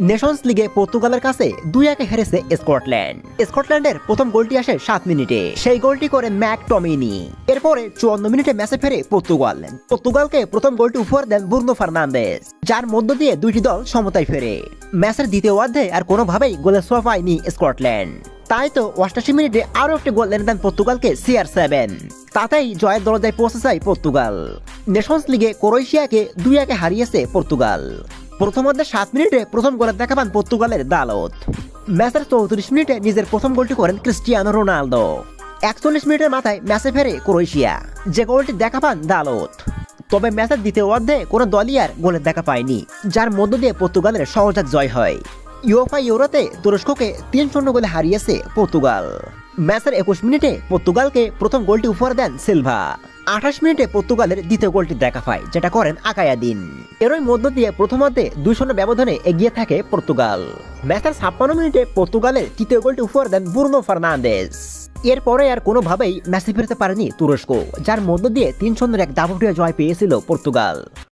Nations লিগে পর্তুগালের কাছে 2-1 হেরেছে স্কটল্যান্ড। স্কটল্যান্ডের প্রথম গোলটি আসে 7 মিনিটে, সেই গোলটি করে ম্যাকটমিনি। এরপরে 54 মিনিটে ম্যাচে ফেরে পর্তুগাল। পর্তুগালকে প্রথম গোলটি উপহার দেন ব্রুনো ফার্নান্দেজ, যার মধ্য দিয়ে দুইটি দল সমতায় ফেরে। ম্যাচের দ্বিতীয় অর্ধে আর কোনোভাবেই গোলের ছোঁয়া পায়নি স্কটল্যান্ড। তাই তো 88 মিনিটে আরও একটি গোল এনে দেন পর্তুগালকে CR7। তাতেই জয়ের দরজায় পৌঁছে যায় পর্তুগাল। নেশনস লিগে ক্রোয়েশিয়াকে 2-1 হারিয়েছে পর্তুগাল। প্রথমার্ধে 7 মিনিটে প্রথম গোলের দেখা পান পর্তুগালের দালত। ম্যাচের 34 মিনিটে নিজের প্রথম গোলটি করেন ক্রিস্টিয়ানো রোনালদো। 41 মিনিটের মাথায় ম্যাচে ফেরে ক্রোয়েশিয়া, যে গোলটি দেখা পান দালত। তবে ম্যাচের দ্বিতীয় অর্ধে কোনো দলই আর গোলের দেখা পায়নি, যার মধ্য দিয়ে পর্তুগালের সহজাত জয় হয়। ইউএফা ইউরোতে তুরস্ককে 3-0 গোলে হারিয়েছে পর্তুগাল। ম্যাচের 21 মিনিটে পর্তুগালকে প্রথম গোলটি উপহার দেন সিলভা। 28 মিনিটে পর্তুগালের দ্বিতীয় গোলটি দেখা পায়, যেটা করেন আকায়াদিন। এরই মধ্য দিয়ে প্রথমার্ধে 2-0 ব্যবধানে এগিয়ে থাকে পর্তুগাল। ম্যাচের 56 মিনিটে পর্তুগালের তৃতীয় গোলটি উপহার দেন ব্রুনো ফার্নান্দেজ। এরপরে আর কোনোভাবেই ম্যাচে ফিরতে পারেনি তুরস্ক, যার মধ্য দিয়ে 3-0 এক দাপটীয় জয় পেয়েছিল পর্তুগাল।